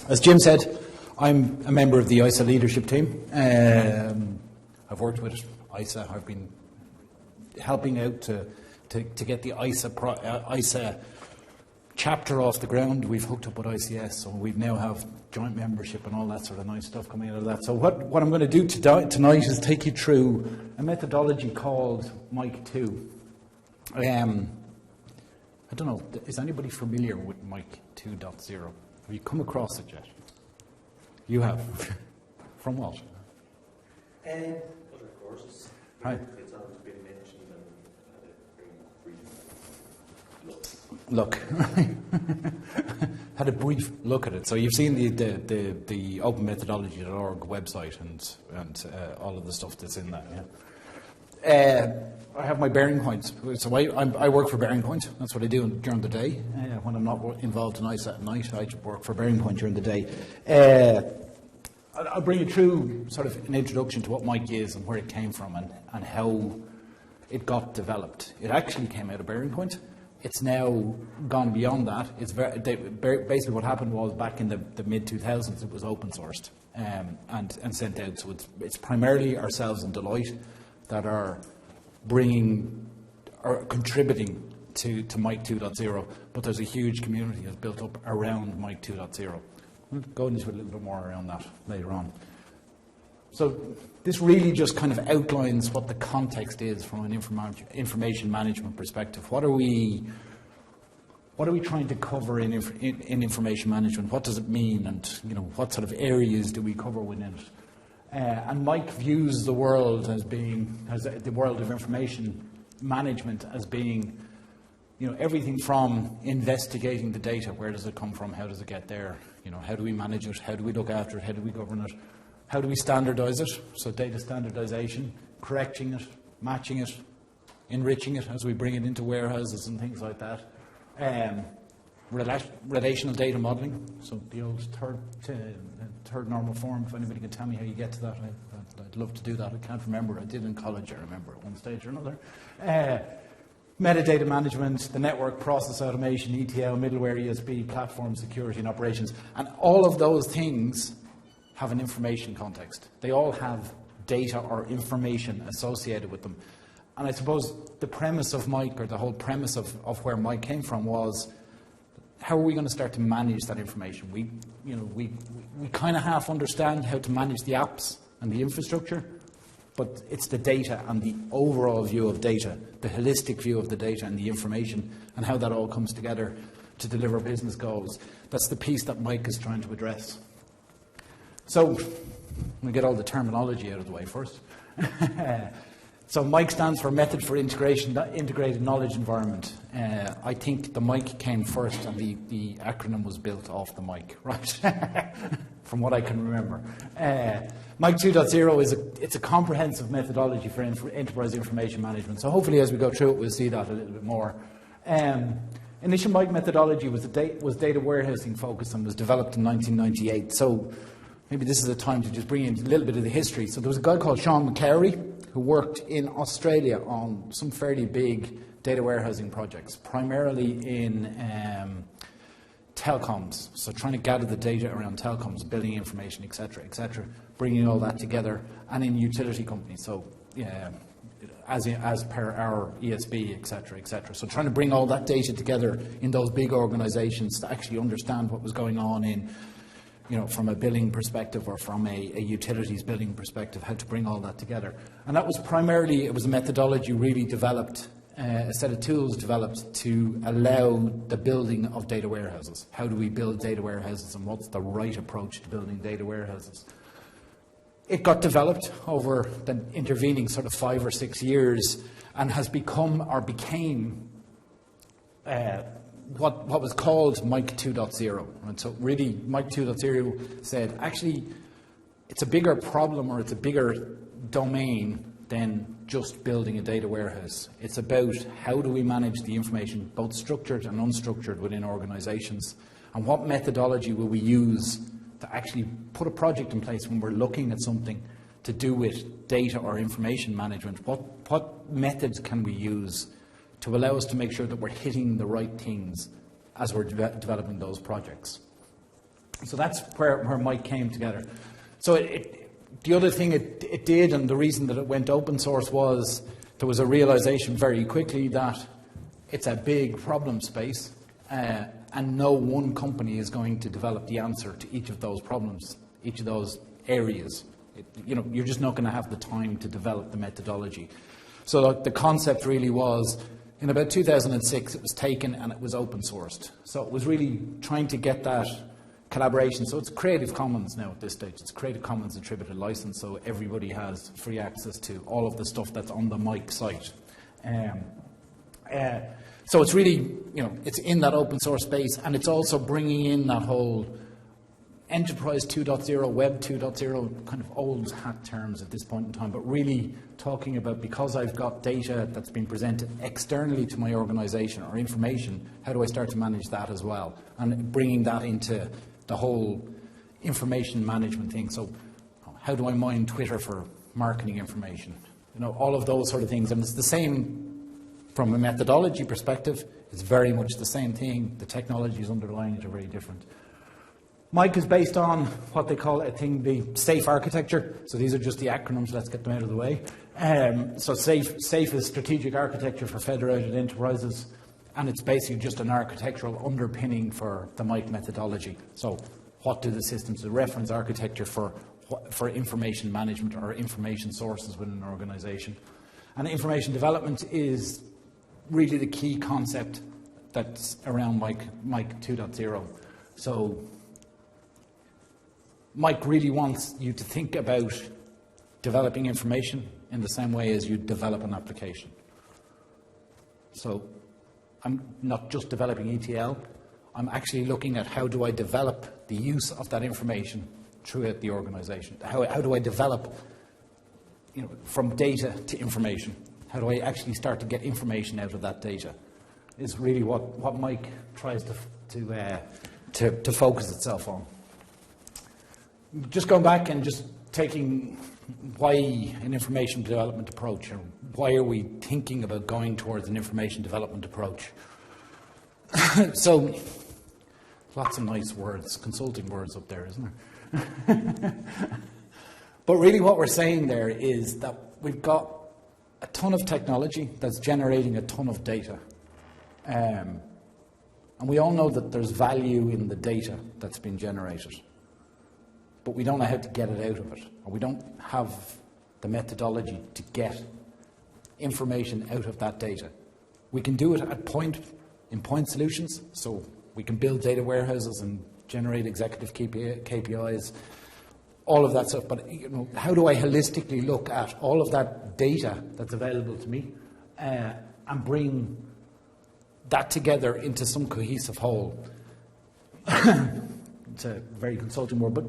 As Jim said, I'm a member of the Iasa leadership team. I've worked with Iasa. I've been helping out to get the Iasa chapter off the ground. We've hooked up with ICS, so we now have joint membership and all that sort of nice stuff coming out of that. So what I'm going to do tonight is take you through a methodology called Mike 2. I don't know, is anybody familiar with Mike 2.0? Have you come across it yet? You have. From what? Other courses. Right. It's always been mentioned and Look. Had a brief look at it. So you've seen the openmethodology.org website and all of the stuff that's in that. Yeah. I have my bearing points. So I work for Bearing Point. That's what I do during the day. When I'm not involved in ISA at night, I work for Bearing Point during the day. I'll bring you through sort of an introduction to what Mike is and where it came from and how it got developed. It actually came out of Bearing Point. It's now gone beyond that. It's basically what happened was back in the mid-2000s it was open sourced and sent out. So it's primarily ourselves and Deloitte that are bringing or contributing to Mike 2.0, but there's a huge community that's built up around Mike 2.0. We'll go into a little bit more around that later on. So this really just kind of outlines what the context is from an information management perspective. What are we trying to cover in information management? What does it mean, and what sort of areas do we cover within it? And Mike views the world as the world of information management as being, everything from investigating the data. Where does it come from? How does it get there? How do we manage it? How do we look after it? How do we govern it? How do we standardize it? So data standardization, correcting it, matching it, enriching it as we bring it into warehouses and things like that. Relational data modeling, so the old third normal form. If anybody can tell me how you get to that, I'd love to do that. I can't remember. I did in college, I remember, at one stage or another. Metadata management, the network process automation, ETL, middleware, ESB, platform security and operations. And all of those things have an information context. They all have data or information associated with them. And I suppose the premise of Mike, or the whole premise of where Mike came from, was how are we going to start to manage that information? We kind of half understand how to manage the apps and the infrastructure, but it's the data and the overall view of data, the holistic view of the data and the information, and how that all comes together to deliver business goals. That's the piece that Mike is trying to address. So, we'll get all the terminology out of the way first. So Mike stands for Method for Integrated Knowledge Environment. I think the Mike came first and the acronym was built off the Mike, right? From what I can remember. Mike 2.0 it's a comprehensive methodology for enterprise information management. So hopefully as we go through it, we'll see that a little bit more. Initial Mike methodology was data warehousing focused and was developed in 1998. So maybe this is a time to just bring in a little bit of the history. So there was a guy called Sean McCary who worked in Australia on some fairly big data warehousing projects, primarily in telecoms. So trying to gather the data around telecoms, building information, etc., bringing all that together, and in utility companies. So as per our ESB, etc. So trying to bring all that data together in those big organizations to actually understand what was going on in, from a billing perspective or from a utilities billing perspective, how to bring all that together. And that was primarily, it was a methodology really developed, a set of tools developed to allow the building of data warehouses. How do we build data warehouses, and what's the right approach to building data warehouses? It got developed over the intervening sort of 5 or 6 years and has become or became what was called Mike 2.0. And so really Mike 2.0 said, actually, it's a bigger problem or it's a bigger domain than just building a data warehouse. It's about how do we manage the information, both structured and unstructured, within organizations, and what methodology will we use to actually put a project in place when we're looking at something to do with data or information management. What methods can we use to allow us to make sure that we're hitting the right things as we're developing those projects? So that's where Mike came together. So the other thing it did, and the reason that it went open source, was there was a realization very quickly that it's a big problem space, and no one company is going to develop the answer to each of those problems, each of those areas. You're just not going to have the time to develop the methodology. So the concept really was, in about 2006, it was taken and it was open sourced. So it was really trying to get that collaboration. So it's Creative Commons now at this stage. It's Creative Commons attributed license, so everybody has free access to all of the stuff that's on the Mike site. So it's really, it's in that open source space, and it's also bringing in that whole Enterprise 2.0, Web 2.0, kind of old hat terms at this point in time, but really talking about, because I've got data that's been presented externally to my organization or information, how do I start to manage that as well? And bringing that into the whole information management thing. So how do I mine Twitter for marketing information? All of those sort of things. And it's the same from a methodology perspective. It's very much the same thing. The technologies underlying it are very different. Mike is based on what they call, the SAFE architecture. So these are just the acronyms. Let's get them out of the way. So SAFE is Strategic Architecture for Federated Enterprises, and it's basically just an architectural underpinning for the Mike methodology. So what do the systems, the reference architecture for information management or information sources within an organization. And information development is really the key concept that's around Mike 2.0. So Mike really wants you to think about developing information in the same way as you develop an application. So I'm not just developing ETL, I'm actually looking at how do I develop the use of that information throughout the organization. How do I develop from data to information? How do I actually start to get information out of that data? Is really what Mike tries to focus itself on. Just going back and just taking why an information development approach, or why are we thinking about going towards an information development approach? So, lots of nice words, consulting words up there, isn't there? But really what we're saying there is that we've got a ton of technology that's generating a ton of data. And we all know that there's value in the data that's been generated. But we don't know how to get it out of it, or we don't have the methodology to get information out of that data. We can do it in point solutions, so we can build data warehouses and generate executive KPIs, all of that stuff. But how do I holistically look at all of that data that's available to me and bring that together into some cohesive whole? It's a very consulting word, but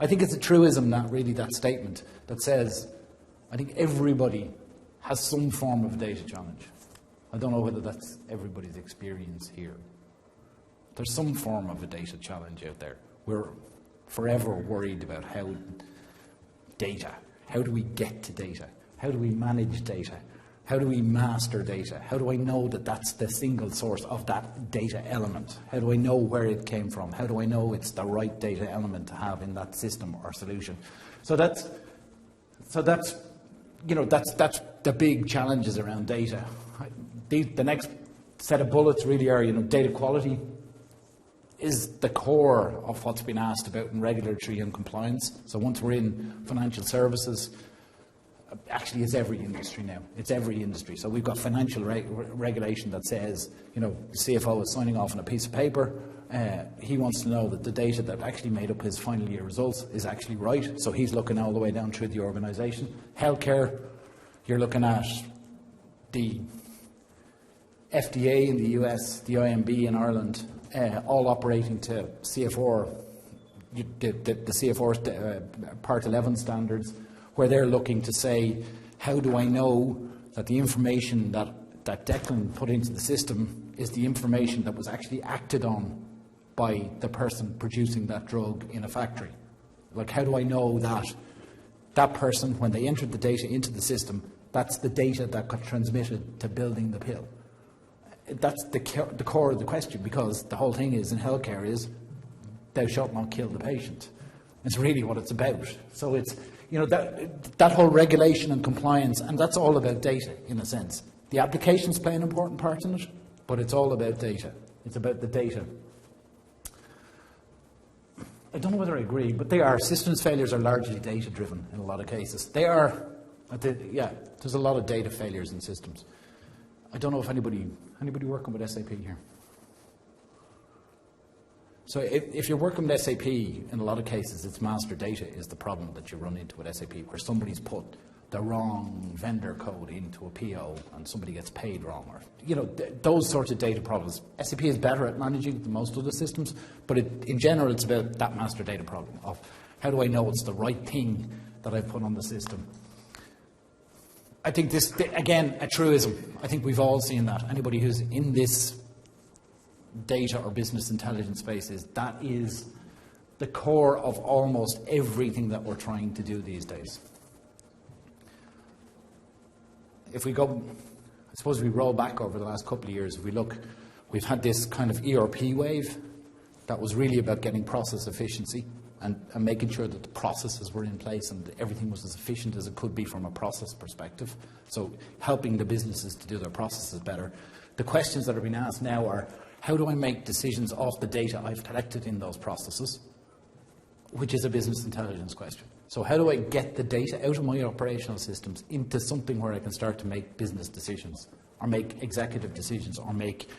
I think it's a truism, that statement that says, I think everybody has some form of data challenge. I don't know whether that's everybody's experience here. There's some form of a data challenge out there. We're forever worried about how do we get to data? How do we manage data? How do we master data? How do I know that that's the single source of that data element? How do I know where it came from? How do I know it's the right data element to have in that system or solution? So that's the big challenges around data. The next set of bullets really are, data quality is the core of what's been asked about in regulatory and compliance. So once we're in financial services, actually it's every industry now. It's every industry. So we've got financial regulation that says, the CFO is signing off on a piece of paper. He wants to know that the data that actually made up his final year results is actually right. So he's looking all the way down through the organisation. Healthcare, you're looking at the FDA in the US, the IMB in Ireland, all operating to CFR, the CFR Part 11 standards, where they're looking to say, how do I know that the information that Declan put into the system is the information that was actually acted on by the person producing that drug in a factory? Like, how do I know that that person, when they entered the data into the system, that's the data that got transmitted to building the pill? That's the core of the question, because the whole thing is in healthcare is thou shalt not kill the patient. It's really what it's about. So it's, that whole regulation and compliance, and that's all about data in a sense. The applications play an important part in it, but it's all about data. It's about the data. I don't know whether I agree, but they are. Systems failures are largely data-driven in a lot of cases. They are, there's a lot of data failures in systems. I don't know if anybody working with SAP here. So if you're working with SAP, in a lot of cases, it's master data is the problem that you run into with SAP, where somebody's put the wrong vendor code into a PO and somebody gets paid wrong, or those sorts of data problems. SAP is better at managing than most other systems, but in general, it's about that master data problem of how do I know it's the right thing that I've put on the system. I think this, again, a truism. I think we've all seen that. Anybody who's in this data or business intelligence space that is the core of almost everything that we're trying to do these days. If we go, I suppose we roll back over the last couple of years, if we look, we've had this kind of ERP wave that was really about getting process efficiency and making sure that the processes were in place and everything was as efficient as it could be from a process perspective. So helping the businesses to do their processes better. The questions that are being asked now are, how do I make decisions off the data I've collected in those processes, which is a business intelligence question. So how do I get the data out of my operational systems into something where I can start to make business decisions or make executive decisions or make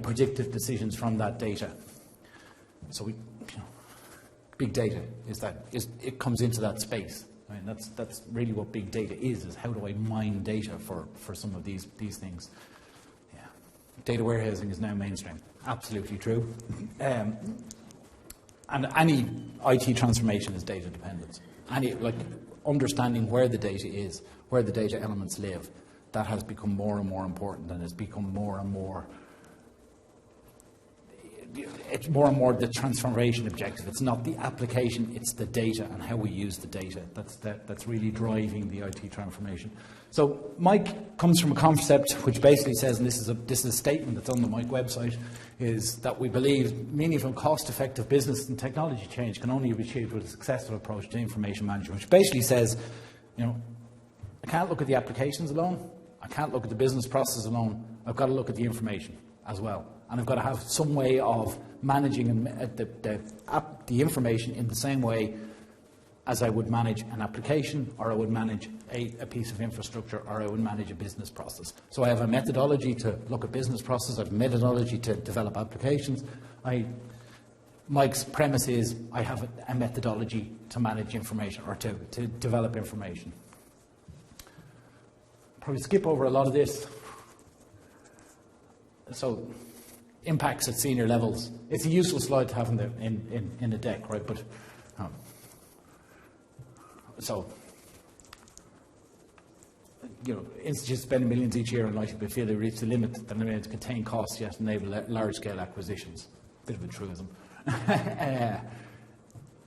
predictive decisions from that data? So big data it comes into that space. I mean, that's really what big data is how do I mine data for some of these things. Data warehousing is now mainstream. Absolutely true. And any IT transformation is data dependent. Understanding where the data is, where the data elements live, that has become more and more important, and it's become more and more. It's more and more the transformation objective. It's not the application, it's the data and how we use the data. That's really driving the IT transformation. So Mike comes from a concept which basically says, and this is a statement that's on the Mike website, is that we believe meaningful, cost-effective business and technology change can only be achieved with a successful approach to information management, which basically says, I can't look at the applications alone, I can't look at the business process alone, I've got to look at the information as well. And I've got to have some way of managing the information in the same way as I would manage an application, or I would manage a piece of infrastructure, or I would manage a business process. So I have a methodology to look at business process, I have a methodology to develop applications. Mike's premise is I have a methodology to manage information or to develop information. Probably skip over a lot of this. So impacts at senior levels. It's a useful slide to have in the deck, right? But institutes spending millions each year on likely to feel they reach the limit that they're able to contain costs yet enable large-scale acquisitions. Bit of a truism.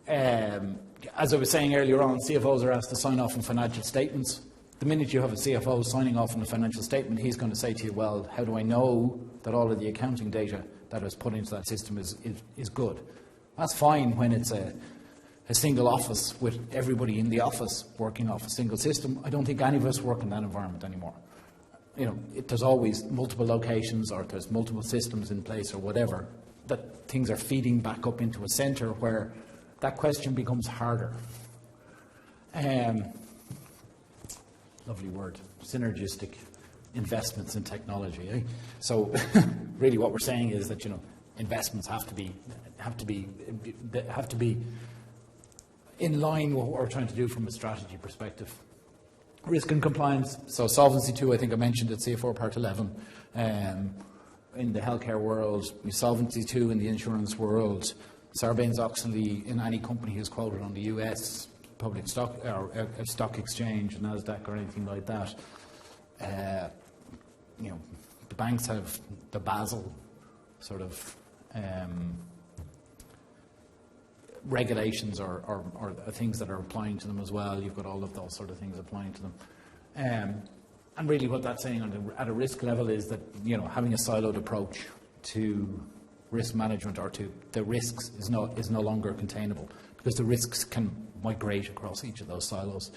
As I was saying earlier on, CFOs are asked to sign off on financial statements. The minute you have a CFO signing off on a financial statement, he's going to say to you, well, how do I know that all of the accounting data that is put into that system is good? That's fine when it's a single office with everybody in the office working off a single system. I don't think any of us work in that environment anymore. There's always multiple locations, or there's multiple systems in place, or whatever, that things are feeding back up into a centre where that question becomes harder. Lovely word, synergistic investments in technology. Eh? So really what we're saying is that investments have to be in line with what we're trying to do from a strategy perspective. Risk and compliance. So Solvency II, I think I mentioned at CFO Part 11. In the healthcare world, Solvency II in the insurance world, Sarbanes-Oxley in any company who's quoted on the US public stock or stock exchange, NASDAQ, or anything like that. The banks have the Basel sort of regulations or things that are applying to them as well. You've got all of those sort of things applying to them. And really what that's saying at a risk level is that, having a siloed approach to risk management or to the risks is no longer containable, because the risks can migrate across each of those silos.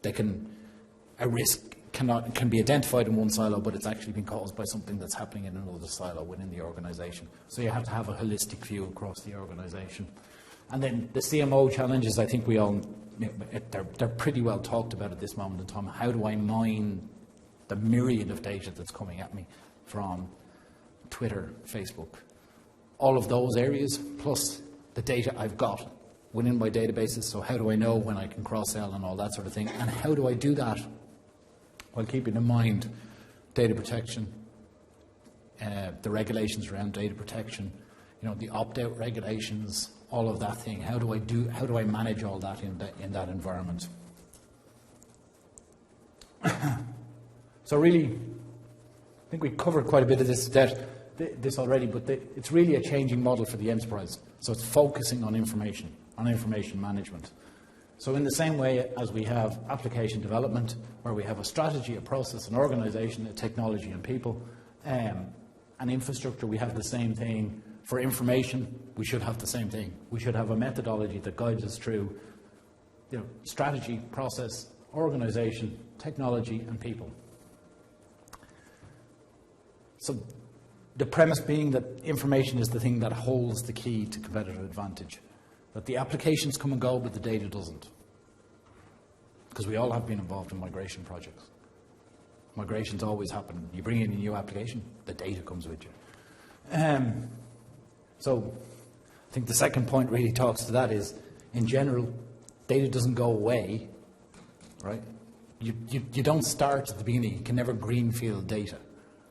A risk can be identified in one silo, but it's actually been caused by something that's happening in another silo within the organisation. So you have to have a holistic view across the organisation. And then the CMO challenges, I think they're pretty well talked about at this moment in time. How do I mine the myriad of data that's coming at me from Twitter, Facebook, all of those areas, plus the data I've got within my databases? So how do I know when I can cross-sell and all that sort of thing? And how do I do that while keeping in mind data protection, the regulations around data protection, the opt-out regulations, all of that thing? How do I manage all that in that environment? So really, I think we covered quite a bit of this already, but it's really a changing model for the enterprise. So it's focusing on information management. So in the same way as we have application development, where we have a strategy, a process, an organisation, a technology and people, and infrastructure, we have the same thing. For information, we should have the same thing. We should have a methodology that guides us through strategy, process, organisation, technology and people. So the premise being that information is the thing that holds the key to competitive advantage. That the applications come and go, but the data doesn't. Because we all have been involved in migration projects. Migrations always happen. You bring in a new application, the data comes with you. So I think the second point really talks to that is, in general, data doesn't go away, right? You don't start at the beginning. You can never greenfield data.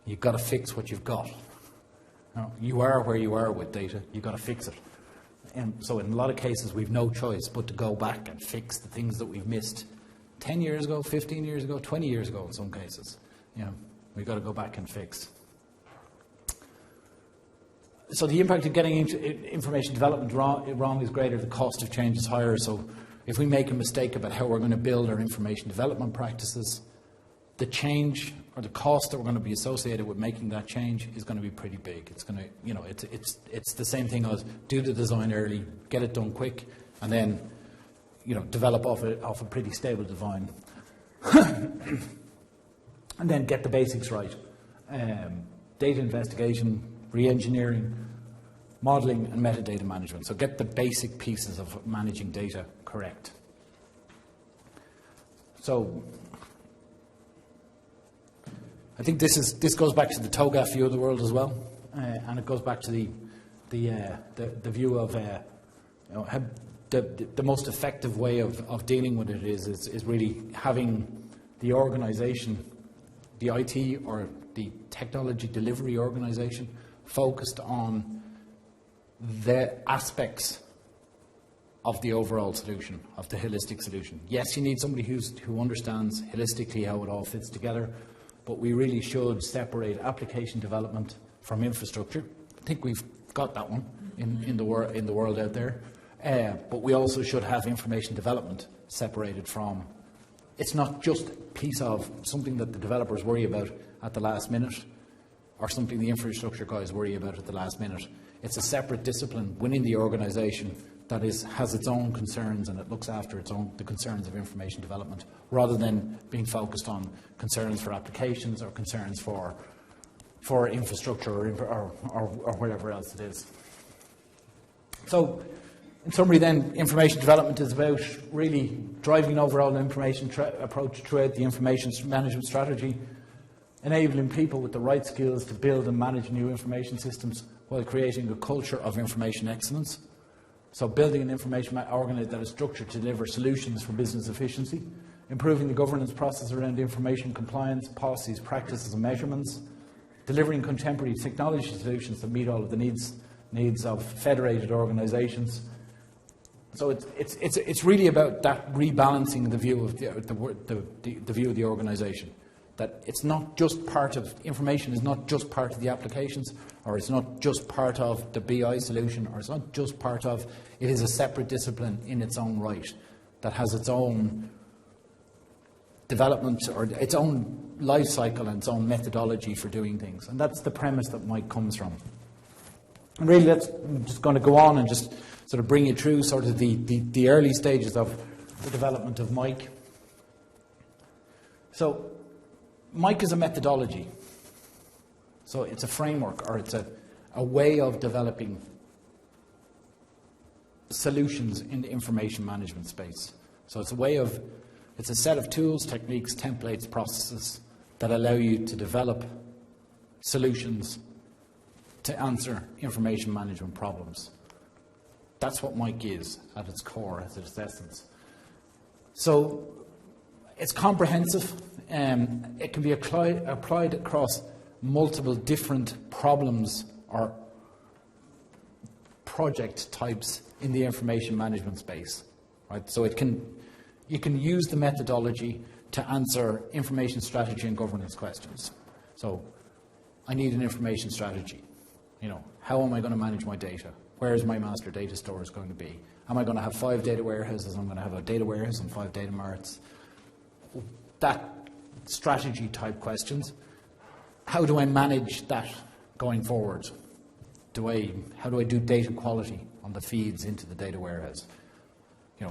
You've got to fix what you've got. You are where you are with data. You've got to fix it. And so in a lot of cases, we've no choice but to go back and fix the things that we've missed 10 years ago, 15 years ago, 20 years ago in some cases. We've got to go back and fix. So the impact of getting information development wrong is greater, the cost of change is higher. So if we make a mistake about how we're going to build our information development practices, the change or the cost that we're going to be associated with making that change is going to be pretty big. It's going to, it's the same thing as do the design early, get it done quick, and then, develop off a pretty stable design, and then get the basics right. Data investigation, re-engineering, modeling, and metadata management. So get the basic pieces of managing data correct. So I think this goes back to the TOGAF view of the world as well, and it goes back to the view of how the most effective way of dealing with it is really having the organisation, the IT or the technology delivery organisation, focused on the aspects of the overall solution, of the holistic solution. Yes, you need somebody who understands holistically how it all fits together, but we really should separate application development from infrastructure. I think we've got that one in the world out there. But we also should have information development separated from. It's not just a piece of something that the developers worry about at the last minute, or something the infrastructure guys worry about at the last minute. It's a separate discipline within the organisation that has its own concerns, and it looks after the concerns of information development, rather than being focused on concerns for applications or concerns for infrastructure or whatever else it is. So, in summary then, information development is about really driving an overall information approach throughout the information management strategy, enabling people with the right skills to build and manage new information systems while creating a culture of information excellence. So building an information organisation that is structured to deliver solutions for business efficiency, improving the governance process around information compliance, policies, practices and measurements, delivering contemporary technology solutions that meet all of the needs of federated organisations. So it's really about that rebalancing the view of the view of the organisation. That it's not just part of information is not just part of the applications, or it's not just part of the BI solution, or it's not just part of. It is a separate discipline in its own right that has its own development or its own life cycle and its own methodology for doing things, and that's the premise that Mike comes from. And really, I'm just going to go on and just sort of bring you through sort of the early stages of the development of Mike. So, Mike is a methodology. So it's a framework, or it's a way of developing solutions in the information management space. So it's a set of tools, techniques, templates, processes that allow you to develop solutions to answer information management problems. That's what Mike is at its core, at its essence. So it's comprehensive. It can be applied across multiple different problems or project types in the information management space. Right? So you can use the methodology to answer information strategy and governance questions. So I need an information strategy. How am I going to manage my data? Where is my master data stores going to be? Am I going to have 5 data warehouses? I'm going to have a data warehouse and 5 data marts. That strategy type questions. How do I manage that going forward? How do I do data quality on the feeds into the data warehouse?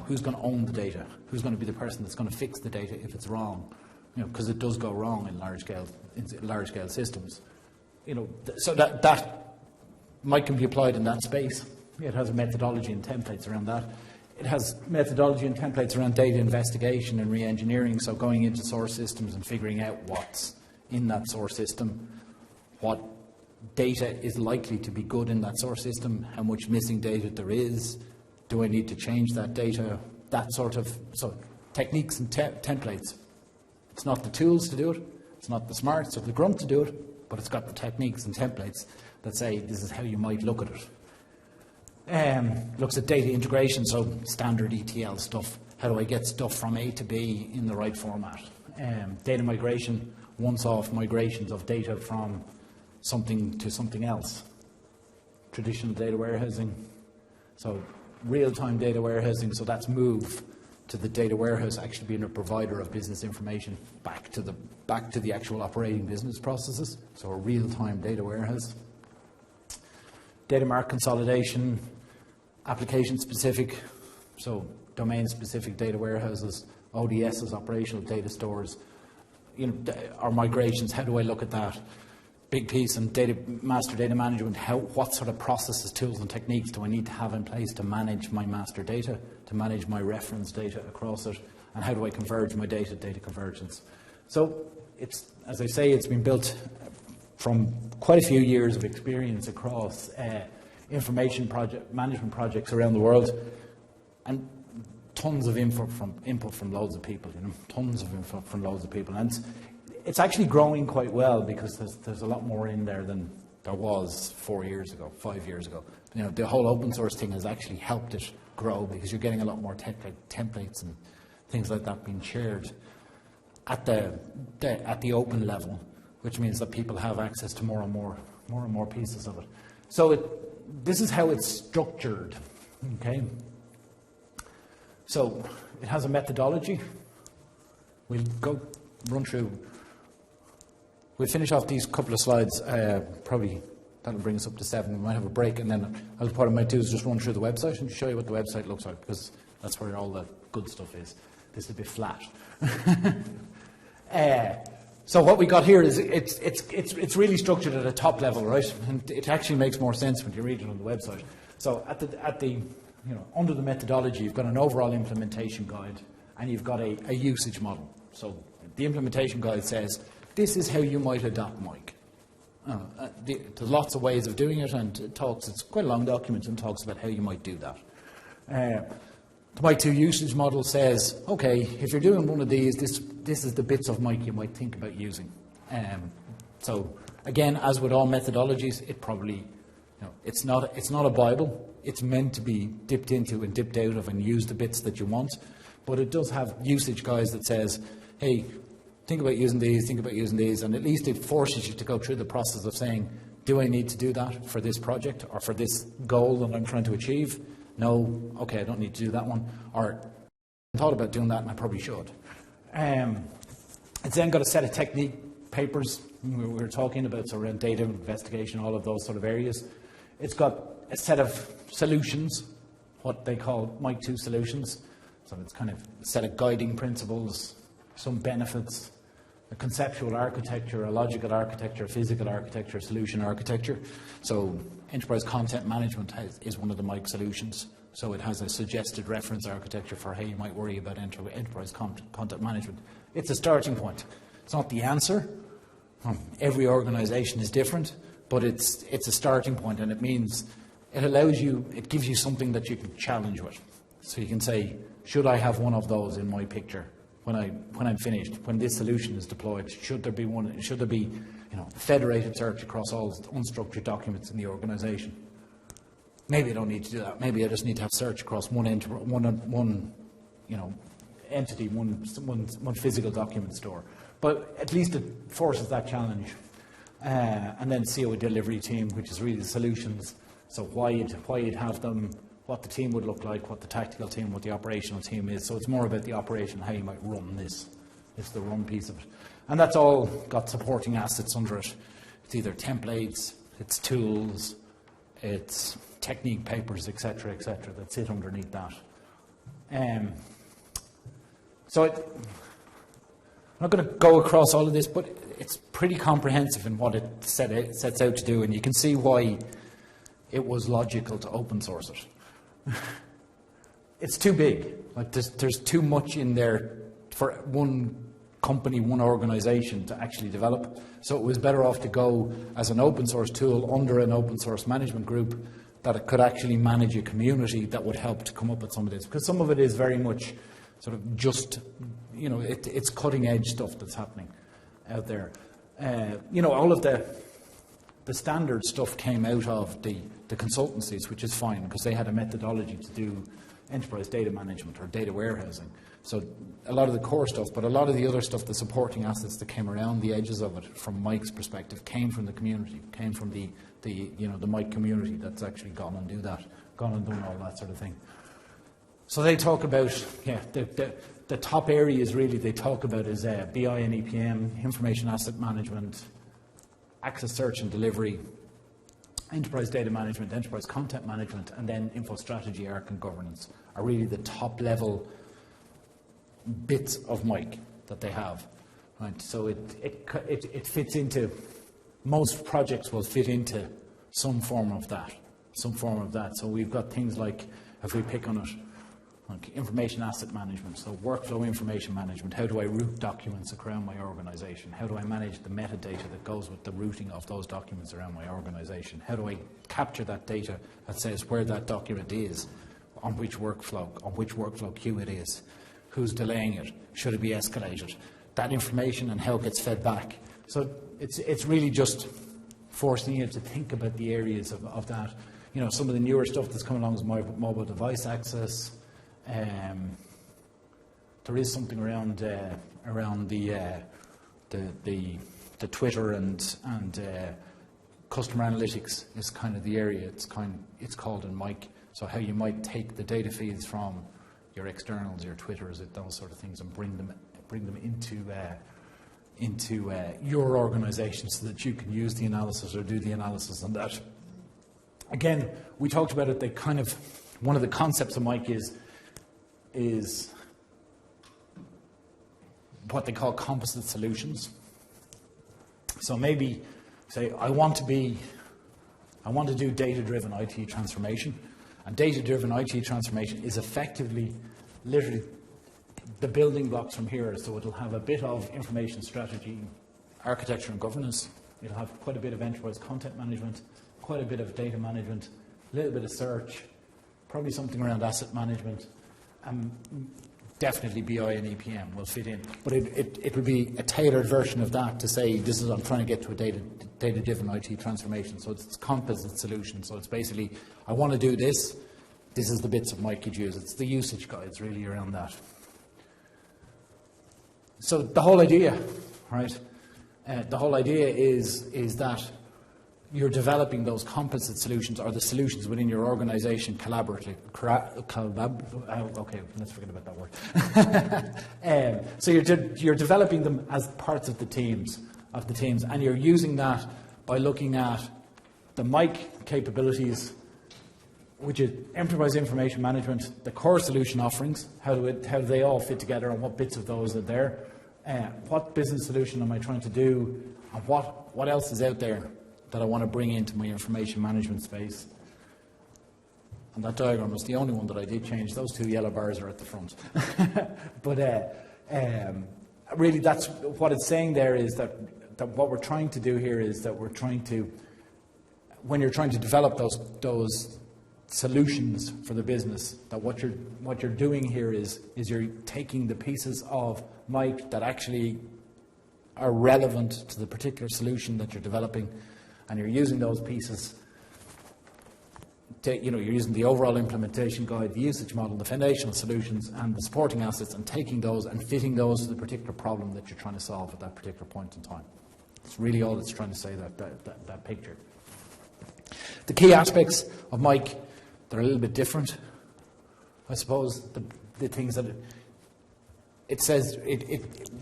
Who's going to own the data? Who's going to be the person that's going to fix the data if it's wrong? Because it does go wrong in large scale systems. So that might can be applied in that space. It has a methodology and templates around that. It has methodology and templates around data investigation and re-engineering, so going into source systems and figuring out what's in that source system, what data is likely to be good in that source system, how much missing data there is, do I need to change that data, that sort of, so techniques and templates. It's not the tools to do it, it's not the smarts or the grunt to do it, but it's got the techniques and templates that say this is how you might look at it. Looks at data integration, so standard ETL stuff. How do I get stuff from A to B in the right format? Data migration, once-off migrations of data from something to something else. Traditional data warehousing, so real-time data warehousing, so that's move to the data warehouse actually being a provider of business information back to the actual operating business processes, so a real-time data warehouse. Data mart consolidation, application-specific, so domain-specific data warehouses, ODSs, operational data stores, our migrations, how do I look at that? Big piece in master data management, what sort of processes, tools and techniques do I need to have in place to manage my master data, to manage my reference data across it, and how do I converge my data convergence? So it's, as I say, it's been built from quite a few years of experience across information management projects around the world, and tons of input from loads of people, tons of input from loads of people. And it's actually growing quite well because there's a lot more in there than there was 4 years ago, 5 years ago. The whole open source thing has actually helped it grow because you're getting a lot more templates and things like that being shared at the open level, which means that people have access to more and more pieces of it. So this is how it's structured, okay? So it has a methodology. We'll run through. We'll finish off these couple of slides. Probably that'll bring us up to 7. We might have a break, and then what I might do is just run through the website and show you what the website looks like, because that's where all the good stuff is. This is a bit flat. So what we got here is it's really structured at a top level, right? And it actually makes more sense when you read it on the website. So at the under the methodology, you've got an overall implementation guide, and you've got a usage model. So the implementation guide says, this is how you might adopt Mike. There's lots of ways of doing it, and it's quite a long document and talks about how you might do that. The Mike 2 usage model says, okay, if you're doing one of these, this is the bits of Mike you might think about using. So again, as with all methodologies, it probably, it's not a Bible. It's meant to be dipped into and dipped out of and use the bits that you want, but it does have usage guides that says, hey, think about using these, and at least it forces you to go through the process of saying, do I need to do that for this project or for this goal that I'm trying to achieve? No, okay, I don't need to do that one. Or I thought about doing that and I probably should. It's then got a set of technique papers we were talking about, so around data investigation, all of those sort of areas. It's got a set of solutions, what they call Mike 2 solutions. So it's kind of a set of guiding principles, some benefits, a conceptual architecture, a logical architecture, a physical architecture, a solution architecture. So enterprise content management is one of the Mike solutions. So it has a suggested reference architecture for how you might worry about enterprise content management. It's a starting point. It's not the answer. Every organization is different, but it's a starting point, and it means it allows you, it gives you something that you can challenge with. So you can say, should I have one of those in my picture when I'm finished, when this solution is deployed? Should there be one? Should there be, federated search across all unstructured documents in the organization? Maybe I don't need to do that. Maybe I just need to have search across one entity, one physical document store. But at least it forces that challenge. And then CO delivery team, which is really the solutions. So why you'd have them, what the team would look like, what the tactical team, what the operational team is. So it's more about the operation, how you might run this. It's the run piece of it. And that's all got supporting assets under it. It's either templates, it's tools, it's technique papers, etc., that sit underneath that. I'm not going to go across all of this, but it's pretty comprehensive in what it sets out to do, and you can see why it was logical to open source it. It's too big. Like there's too much in there for one company, one organization to actually develop. So it was better off to go as an open source tool under an open source management group that it could actually manage a community that would help to come up with some of this. Because some of it is very much sort of just, it's cutting edge stuff that's happening out there. All of the standard stuff came out of the consultancies, which is fine because they had a methodology to do enterprise data management or data warehousing. So a lot of the core stuff, but a lot of the other stuff, the supporting assets that came around the edges of it, from Mike's perspective, came from the community, came from the Mike community that's actually gone and done all that sort of thing. So they talk about, the top areas really they talk about is BI and EPM, information asset management, access search and delivery, enterprise data management, enterprise content management, and then info strategy, ARC, and governance are really the top level bits of Mike that they have. Right? So it fits into, most projects will fit into some form of that. So we've got things like, if we pick on it, like information asset management, so workflow information management. How do I route documents around my organization? How do I manage the metadata that goes with the routing of those documents around my organization? How do I capture that data that says where that document is, on which workflow queue it is, who's delaying it, should it be escalated? That information and how it gets fed back. So it's really just forcing you to think about the areas of that. Some of the newer stuff that's coming along is mobile device access. There is something around the Twitter and customer analytics is kind of the area it's called in Mike. So how you might take the data feeds from your externals, your Twitters, those sort of things, and bring them into your organization so that you can use the analysis or do the analysis on that. Again, we talked about it. One of the concepts of Mike is what they call composite solutions. So maybe say I want to do data-driven IT transformation, and data-driven IT transformation is effectively, literally, the building blocks from here. So it'll have a bit of information strategy, architecture and governance. It'll have quite a bit of enterprise content management, quite a bit of data management, a little bit of search, probably something around asset management. Definitely BI and EPM will fit in, but it will be a tailored version of that to say I'm trying to get to a data-driven IT transformation. So it's a composite solution. So it's basically, I want to do this. This is the bits of Mike you'd use. It's the usage guides really around that. So the whole idea, right? The whole idea is that you're developing those composite solutions, or the solutions within your organization collaboratively. Okay, let's forget about that word. So you're developing them as parts of the teams, and you're using that by looking at the Mike capabilities, which is enterprise information management, the core solution offerings, how do they all fit together and what bits of those are there, what business solution am I trying to do, and what else is out there that I want to bring into my information management space. And that diagram was the only one that I did change. Those two yellow bars are at the front. But really that's what it's saying there, is that what we're trying to do here is that we're trying to, when you're trying to develop those solutions for the business, that what you're doing here is you're taking the pieces of Mike that actually are relevant to the particular solution that you're developing, and you're using those pieces to, you're using the overall implementation guide, the usage model, the foundational solutions, and the supporting assets, and taking those and fitting those to the particular problem that you're trying to solve at that particular point in time. It's really all it's trying to say, that picture. The key aspects of Mike, they're a little bit different. I suppose the things that it says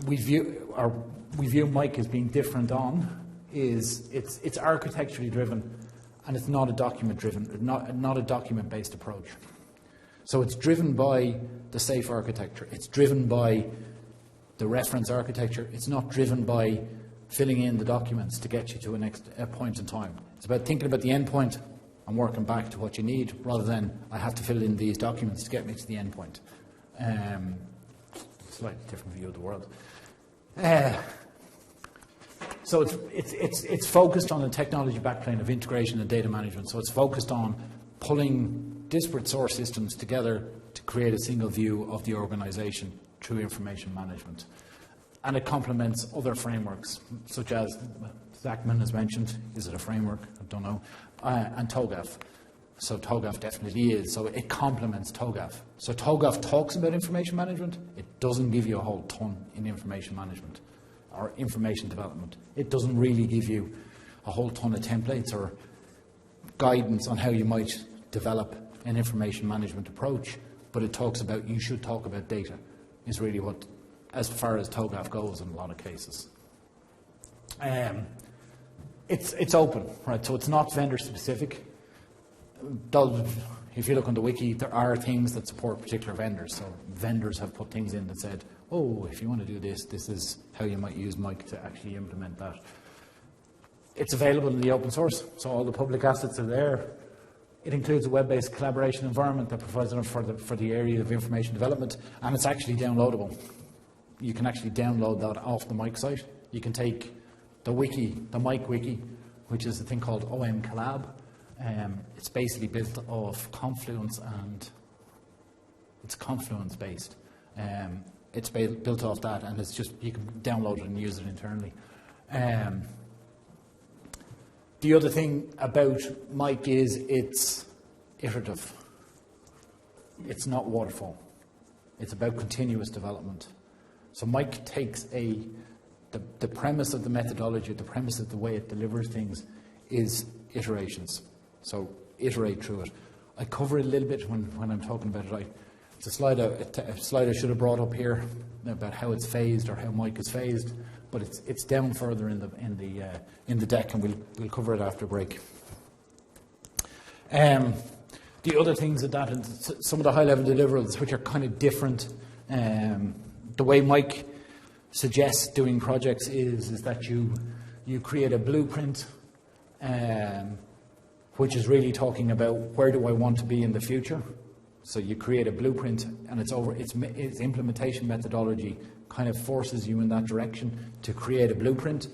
we view Mike as being different on is it's architecturally driven, and it's not a document driven, not a document based approach. So it's driven by the safe architecture. It's driven by the reference architecture. It's not driven by filling in the documents to get you to a point in time. It's about thinking about the end point and working back to what you need, rather than I have to fill in these documents to get me to the end point. Slightly different view of the world. So it's focused on the technology backplane of integration and data management. So it's focused on pulling disparate source systems together to create a single view of the organization through information management. And it complements other frameworks, such as Zachman has mentioned. Is it a framework? I don't know. And TOGAF. So TOGAF definitely is. So it complements TOGAF. So TOGAF talks about information management. It doesn't give you a whole ton in information management or information development. It doesn't really give you a whole ton of templates or guidance on how you might develop an information management approach, but it talks about, you should talk about data, is really what, as far as TOGAF goes in a lot of cases. It's open, right? So it's not vendor specific. If you look on the wiki, there are things that support particular vendors. So vendors have put things in that said, oh, if you want to do this, this is how you might use Mike to actually implement that. It's available in the open source, so all the public assets are there. It includes a web-based collaboration environment that provides enough for the area of information development, and it's actually downloadable. You can actually download that off the Mike site. You can take the wiki, the Mike wiki, which is a thing called OM Collab. It's basically built off Confluence, and it's Confluence based. It's built off that, and it's just, you can download it and use it internally. The other thing about Mike is it's iterative. It's not waterfall. It's about continuous development. So Mike takes the premise of the methodology, the premise of the way it delivers things is iterations. So iterate through it. I cover it a little bit when I'm talking about it. It's a slide I should have brought up here about how it's phased or how Mike is phased, but it's down further in the deck, and we'll cover it after break. The other things that some of the high level deliverables which are kind of different. The way Mike suggests doing projects is that you create a blueprint, which is really talking about where do I want to be in the future. So you create a blueprint, and its implementation methodology kind of forces you in that direction to create a blueprint.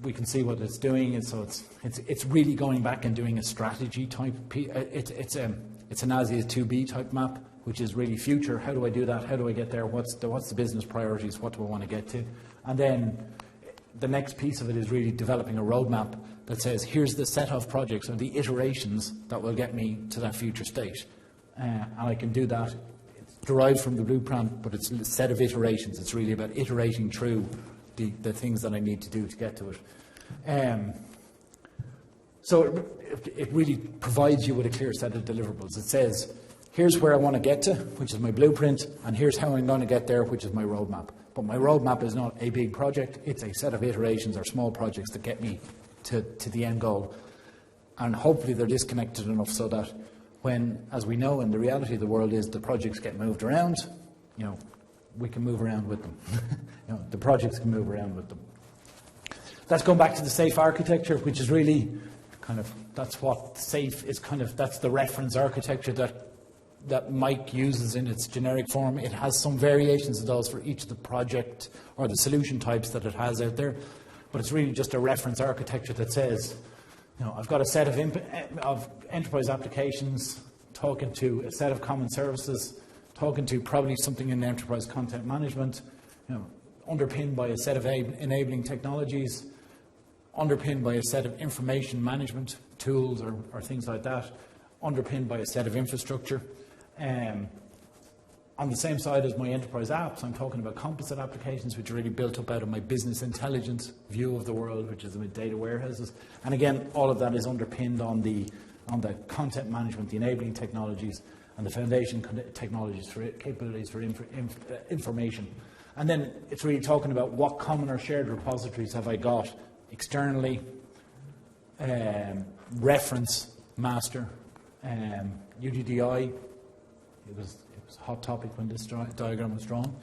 We can see what it's doing, and so it's really going back and doing a strategy type. It's an as-is 2B type map, which is really future. How do I do that? How do I get there? What's the business priorities? What do I want to get to? And then the next piece of it is really developing a roadmap that says, here's the set of projects or the iterations that will get me to that future state. And I can do that. It's derived from the blueprint, but it's a set of iterations. It's really about iterating through the things that I need to do to get to it. So it really provides you with a clear set of deliverables. It says, here's where I want to get to, which is my blueprint, and here's how I'm going to get there, which is my roadmap. But my roadmap is not a big project. It's a set of iterations or small projects that get me to the end goal. And hopefully they're disconnected enough so that when, as we know in the reality of the world is, the projects get moved around, we can move around with them. The projects can move around with them. That's going back to the SAFE architecture, which is really that's what SAFE is that's the reference architecture that Mike uses in its generic form. It has some variations of those for each of the project or the solution types that it has out there, but it's really just a reference architecture that says, I've got a set of enterprise applications talking to a set of common services, talking to probably something in enterprise content management, underpinned by a set of enabling technologies, underpinned by a set of information management tools or things like that, underpinned by a set of infrastructure. On the same side as my enterprise apps, I'm talking about composite applications, which are really built up out of my business intelligence view of the world, which is my data warehouses. And again, all of that is underpinned on the content management, the enabling technologies, and the foundation technologies for capabilities for information. And then it's really talking about what common or shared repositories have I got externally, reference master, UDDI. It was a hot topic when this diagram was drawn.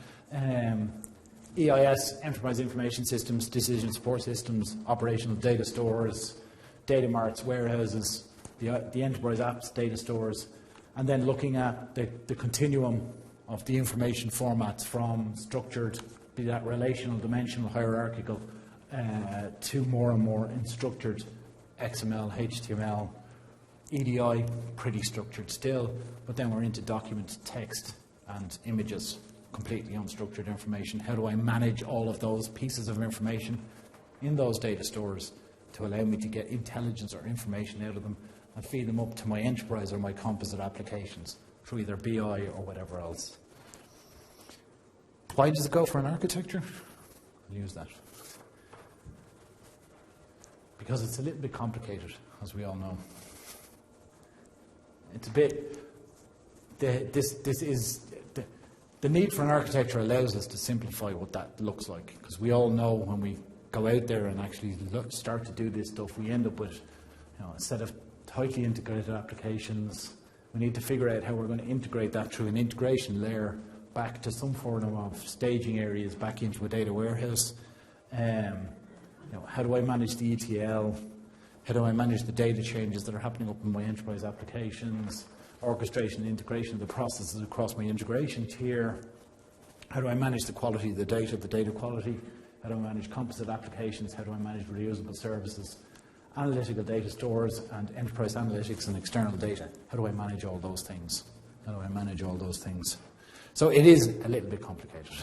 EIS, Enterprise Information Systems, Decision Support Systems, Operational Data Stores, Data Marts, Warehouses, the Enterprise Apps, Data Stores, and then looking at the continuum of the information formats from structured, be that relational, dimensional, hierarchical, to more and more unstructured XML, HTML, EDI, pretty structured still, but then we're into document, text, and images, completely unstructured information. How do I manage all of those pieces of information in those data stores to allow me to get intelligence or information out of them and feed them up to my enterprise or my composite applications through either BI or whatever else? Why does it go for an architecture? I'll use that. Because it's a little bit complicated, as we all know. It's a bit, the need for an architecture allows us to simplify what that looks like, because we all know when we go out there and actually start to do this stuff, we end up with a set of tightly integrated applications. We need to figure out how we're going to integrate that through an integration layer back to some form of staging areas, back into a data warehouse. How do I manage the ETL? How do I manage the data changes that are happening up in my enterprise applications? Orchestration and integration of the processes across my integration tier. How do I manage the quality of the data quality? How do I manage composite applications? How do I manage reusable services? Analytical data stores and enterprise analytics and external data. How do I manage all those things? So it is a little bit complicated.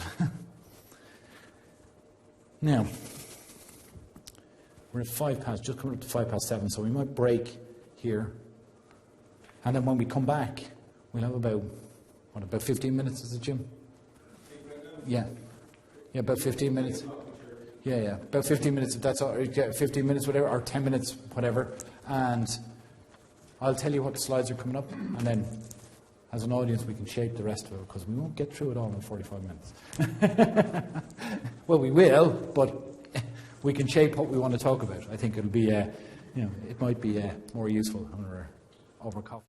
Now, we're at just coming up to 7:05, so we might break here. And then when we come back, we'll have about 15 minutes, is it, Jim? Yeah, about 15 minutes. Yeah, about 15 minutes, if that's all right, 15 minutes, whatever, or 10 minutes, whatever. And I'll tell you what slides are coming up, and then as an audience, we can shape the rest of it, because we won't get through it all in 45 minutes. Well, we will, but we can shape what we want to talk about. I think it'll be, it might be more useful when we're over coffee.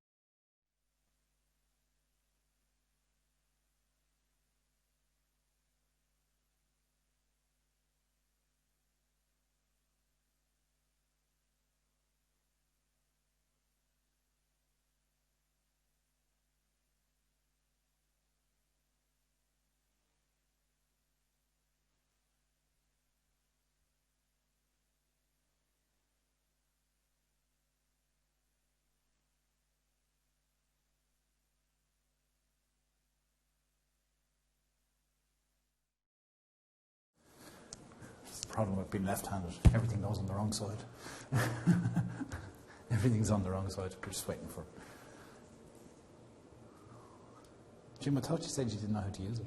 Problem with being left-handed. Everything goes on the wrong side. Everything's on the wrong side. We're just waiting for it. Jim, I thought you said you didn't know how to use it.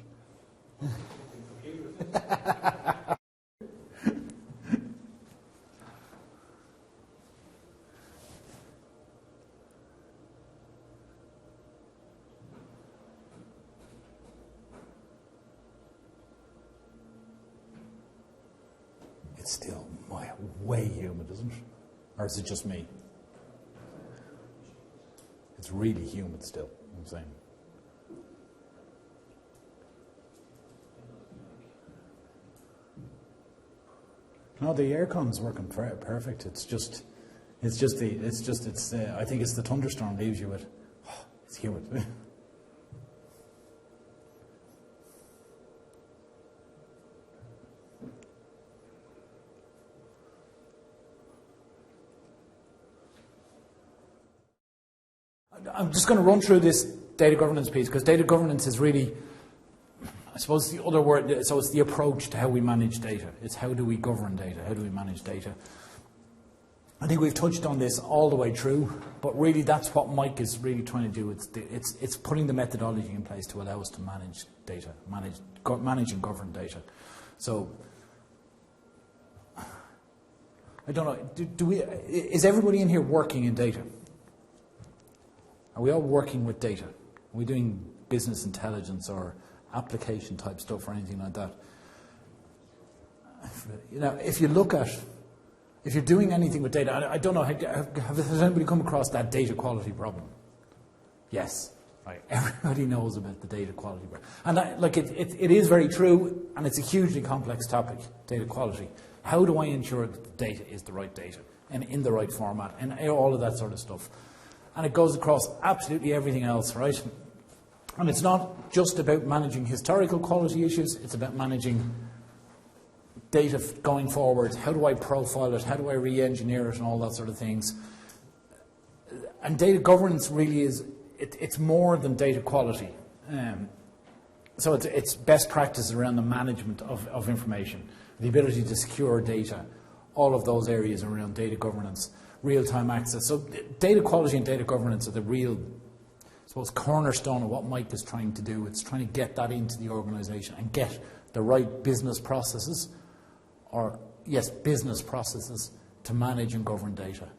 It's still way humid, isn't it? Or is it just me? It's really humid still, I'm saying. No, the aircon's working perfect. I think it's the thunderstorm leaves you with, oh, it's humid. I'm just going to run through this data governance piece, because data governance is really, I suppose, the other word. So it's the approach to how we manage data. It's how do we govern data? How do we manage data? I think we've touched on this all the way through, but really that's what Mike is really trying to do. It's putting the methodology in place to allow us to manage data, manage and govern data. So I don't know. Is everybody in here working in data? Are we all working with data? Are we doing business intelligence or application type stuff or anything like that? You know, if you're doing anything with data, I don't know, has anybody come across that data quality problem? Yes. Right. Everybody knows about the data quality problem. And it is very true, and it's a hugely complex topic, data quality. How do I ensure that the data is the right data and in the right format and all of that sort of stuff? And it goes across absolutely everything else, right? And it's not just about managing historical quality issues, it's about managing data going forward. How do I profile it? How do I re-engineer it and all that sort of things? And data governance really is, it's more than data quality. So it's best practices around the management of information, the ability to secure data, all of those areas around data governance. Real-time access. So data quality and data governance are the real, I suppose, cornerstone of what Mike is trying to do. It's trying to get that into the organisation and get the right business processes, business processes to manage and govern data.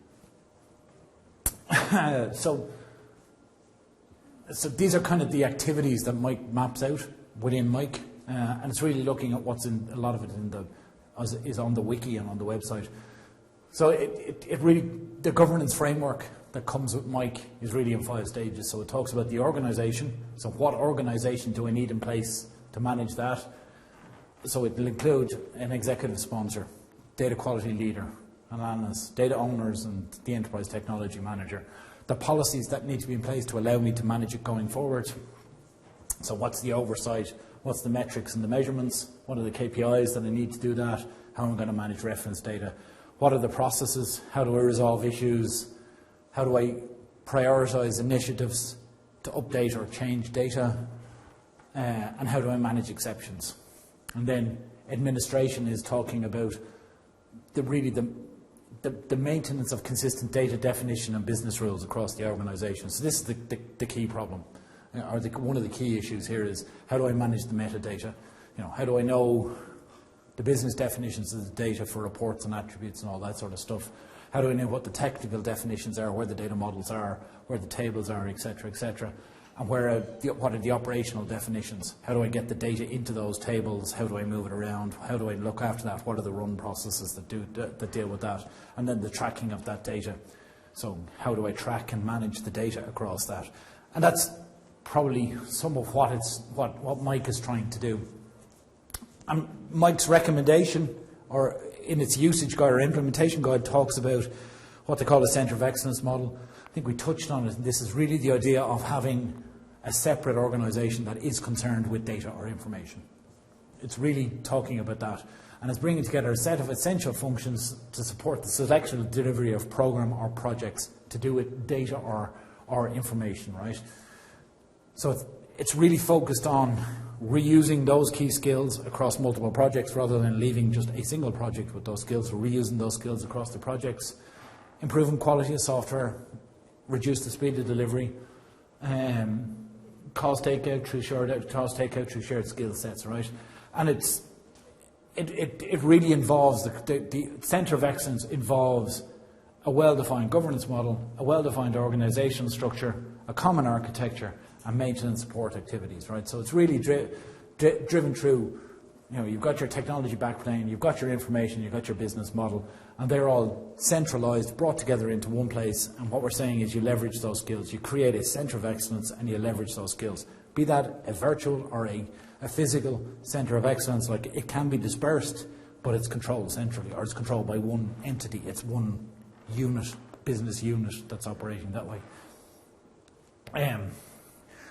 So these are kind of the activities that Mike maps out within Mike, and it's really looking at what's in, a lot of it is on the wiki and on the website. So it really, the governance framework that comes with Mike is really in 5 stages. So it talks about the organisation. So what organisation do I need in place to manage that? So it will include an executive sponsor, data quality leader, an analyst, data owners, and the enterprise technology manager. The policies that need to be in place to allow me to manage it going forward. So what's the oversight? What's the metrics and the measurements? What are the KPIs that I need to do that? How am I going to manage reference data? What are the processes? How do I resolve issues? How do I prioritise initiatives to update or change data? And how do I manage exceptions? And then administration is talking about the maintenance of consistent data definition and business rules across the organisation. So this is the key problem, or one of the key issues here is how do I manage the metadata? You know, how do I know the business definitions of the data for reports and attributes and all that sort of stuff? How do I know what the technical definitions are, where the data models are, where the tables are, etc., etc., and what are the operational definitions? How do I get the data into those tables? How do I move it around? How do I look after that? What are the run processes that deal with that? And then the tracking of that data. So how do I track and manage the data across that? And that's probably some of what Mike is trying to do. And Mike's recommendation, or in its usage guide or implementation guide, talks about what they call a centre of excellence model. I think we touched on it. This is really the idea of having a separate organisation that is concerned with data or information. It's really talking about that. And it's bringing together a set of essential functions to support the selection and delivery of programme or projects to do with data or information, right? So it's really focused on reusing those key skills across multiple projects rather than leaving just a single project with those skills, or reusing those skills across the projects, improving quality of software, reduce the speed of delivery, cost takeout through shared skill sets, right? And it really involves, the centre of excellence involves a well-defined governance model, a well-defined organisational structure, a common architecture, and maintenance support activities, right? So it's really driven through, you know, you've got your technology backplane, you've got your information, you've got your business model, And they're all centralized, brought together into one place. And what we're saying is you leverage those skills. You create a center of excellence and you leverage those skills. Be that a virtual or a physical center of excellence, like it can be dispersed, but it's controlled centrally, or it's controlled by one entity. It's one unit, business unit that's operating that way.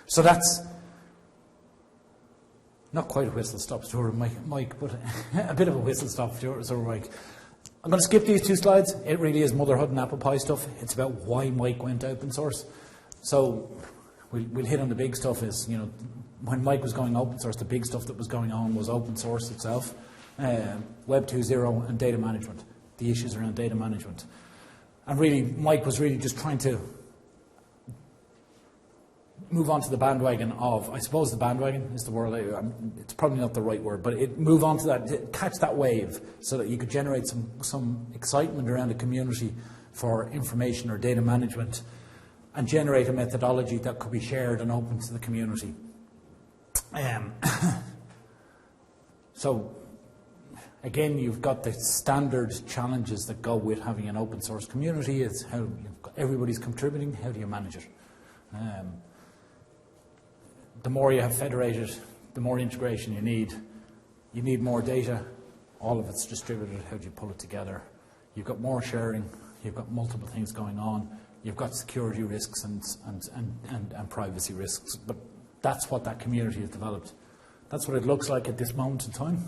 So that's not quite a whistle-stop tour, Mike, but a bit of a whistle-stop tour, Mike. I'm going to skip these two slides. It really is motherhood and apple pie stuff. It's about why Mike went open source. So we'll hit on the big stuff is, you know, when Mike was going open source, the big stuff that was going on was open source itself, Web 2.0 and data management, the issues around data management. And really, Mike was really just trying to move on to the bandwagon of, I suppose the bandwagon is the word, it's probably not the right word, but move on to that, catch that wave so that you could generate some excitement around the community for information or data management and generate a methodology that could be shared and open to the community. So, again, you've got the standard challenges that go with having an open source community. It's how everybody's contributing, how do you manage it? The more you have federated, the more integration you need. You need more data. All of it's distributed. How do you pull it together? You've got more sharing. You've got multiple things going on. You've got security risks and privacy risks. But that's what that community has developed. That's what it looks like at this moment in time.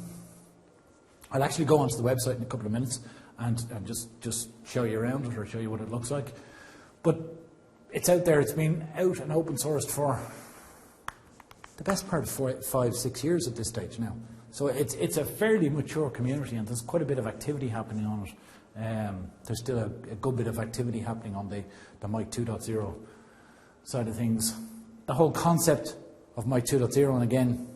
I'll actually go onto the website in a couple of minutes and just show you around it or show you what it looks like. But it's out there. It's been out and open sourced for the best part of 5-6 years at this stage now. So it's a fairly mature community, and there's quite a bit of activity happening on it. There's still a good bit of activity happening on the Mike 2.0 side of things. The whole concept of Mike 2.0, and again,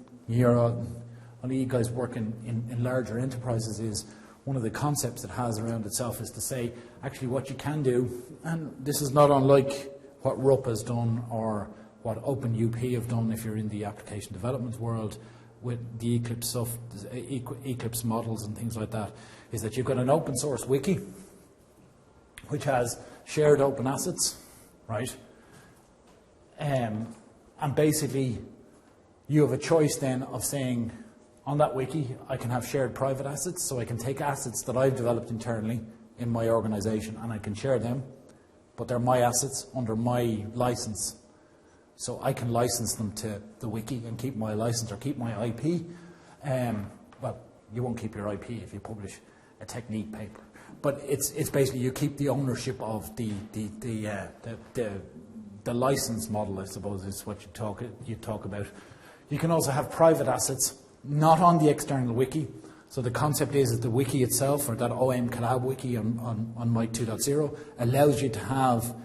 only you guys work in larger enterprises, is one of the concepts it has around itself is to say, actually what you can do, and this is not unlike what RUP has done or what OpenUP have done if you're in the application development world with the Eclipse stuff, Eclipse models and things like that, is that you've got an open source wiki which has shared open assets, right? And basically you have a choice then of saying, on that wiki, I can have shared private assets, so I can take assets that I've developed internally in my organization and I can share them, but they're my assets under my license. So I can license them to the wiki and keep my license or keep my IP. Well, you won't keep your IP if you publish a technique paper, but it's basically you keep the ownership of the license model, I suppose, is what you talk about. You can also have private assets, not on the external wiki. So the concept is that the wiki itself, or that OM Collab wiki on Mike 2.0, allows you to have,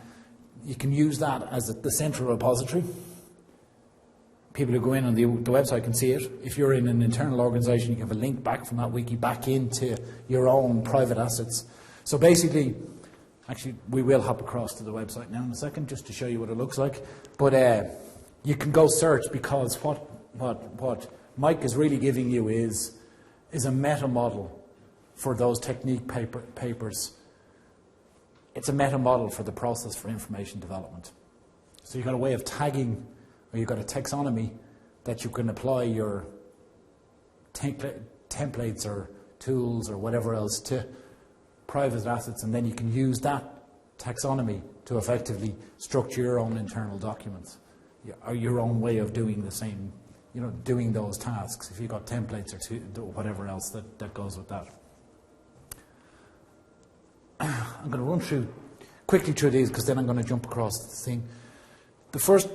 you can use that as the central repository. People who go in on the website can see it. If you're in an internal organization, you can have a link back from that wiki back into your own private assets. So basically, actually, we will hop across to the website now in a second just to show you what it looks like. But you can go search, because what Mike is really giving you is a meta model for those technique papers. It's a meta model for the process for information development. So you've got a way of tagging, or you've got a taxonomy that you can apply your templates or tools or whatever else to private assets, and then you can use that taxonomy to effectively structure your own internal documents, or your own way of doing the same, doing those tasks, if you've got templates or whatever else that goes with that. I'm going to run quickly through these, because then I'm going to jump across the thing. The first,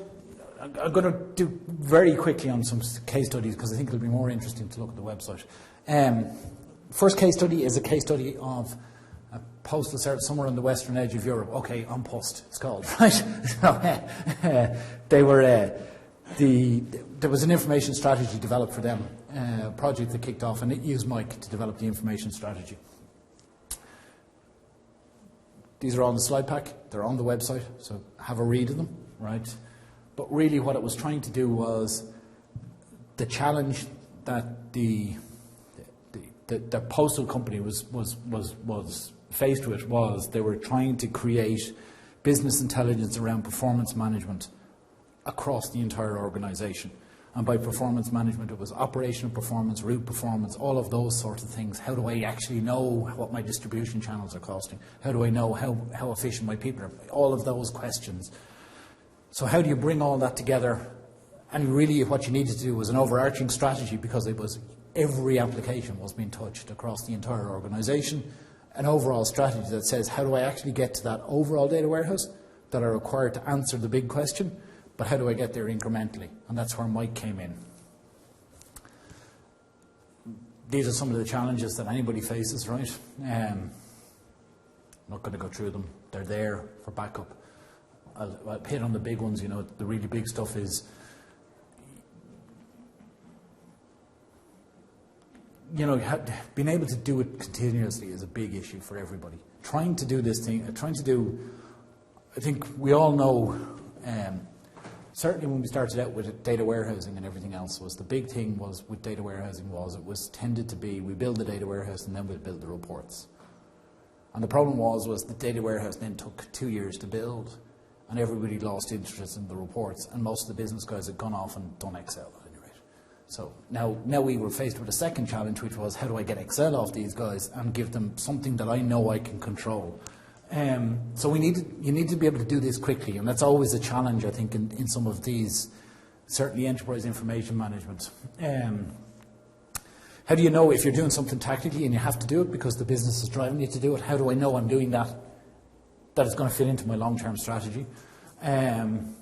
I'm going to do very quickly on some case studies, because I think it'll be more interesting to look at the website. First case study is a case study of a postal service somewhere on the western edge of Europe. Okay, on post, it's called, right? So, they were, there was an information strategy developed for them, a project that kicked off, and it used Mike to develop the information strategy. These are on the slide pack. They're on the website, so have a read of them, right? But really what it was trying to do was the challenge that the postal company was faced with was they were trying to create business intelligence around performance management across the entire organisation. And by performance management, it was operational performance, route performance, all of those sorts of things. How do I actually know what my distribution channels are costing? How do I know how efficient my people are? All of those questions. So how do you bring all that together? And really what you needed to do was an overarching strategy, because it was every application was being touched across the entire organisation. An overall strategy that says, how do I actually get to that overall data warehouse that are required to answer the big question? But how do I get there incrementally? And that's where Mike came in. These are some of the challenges that anybody faces, right? I'm not going to go through them. They're there for backup. I'll hit on the big ones. The really big stuff is, being able to do it continuously is a big issue for everybody. Trying to do this thing, I think we all know, certainly when we started out with data warehousing and everything else, was the big thing was with data warehousing was it was tended to be we build the data warehouse and then we'll build the reports. And the problem was the data warehouse then took 2 years to build, and everybody lost interest in the reports, and most of the business guys had gone off and done Excel at any rate. So now we were faced with a second challenge, which was how do I get Excel off these guys and give them something that I know I can control. So you need to be able to do this quickly, and that's always a challenge, I think, in some of these, certainly enterprise information management. How do you know if you're doing something tactically and you have to do it because the business is driving you to do it? How do I know I'm doing that it's going to fit into my long-term strategy? And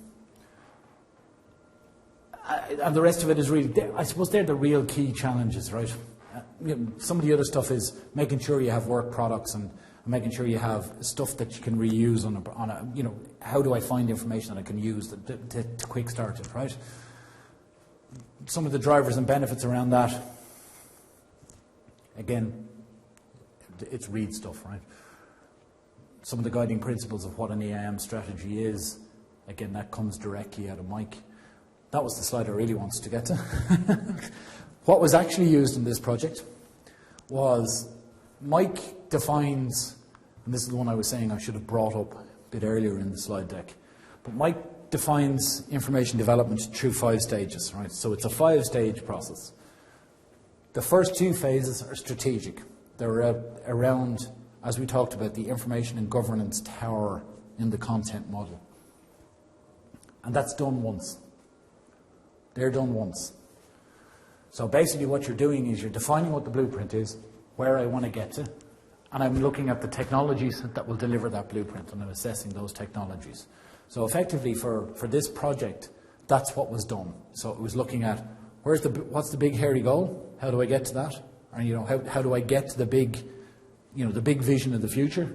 the rest of it is really, I suppose they're the real key challenges, right? Some of the other stuff is making sure you have work products and making sure you have stuff that you can reuse on a how do I find information that I can use to quick start it, right? Some of the drivers and benefits around that, again, it's read stuff, right? Some of the guiding principles of what an EAM strategy is, again, that comes directly out of Mike. That was the slide I really wanted to get to. What was actually used in this project was Mike defines, and this is the one I was saying I should have brought up a bit earlier in the slide deck, but Mike defines information development through 5 stages, right? So it's a 5-stage process. The first 2 phases are strategic. They're around, as we talked about, the information and governance tower in the content model. And that's done once. They're done once. So basically what you're doing is you're defining what the blueprint is, where I want to get to, and I'm looking at the technologies that will deliver that blueprint, and I'm assessing those technologies. So effectively for this project, that's what was done. So it was looking at what's the big hairy goal? How do I get to that? And how do I get to the big vision of the future?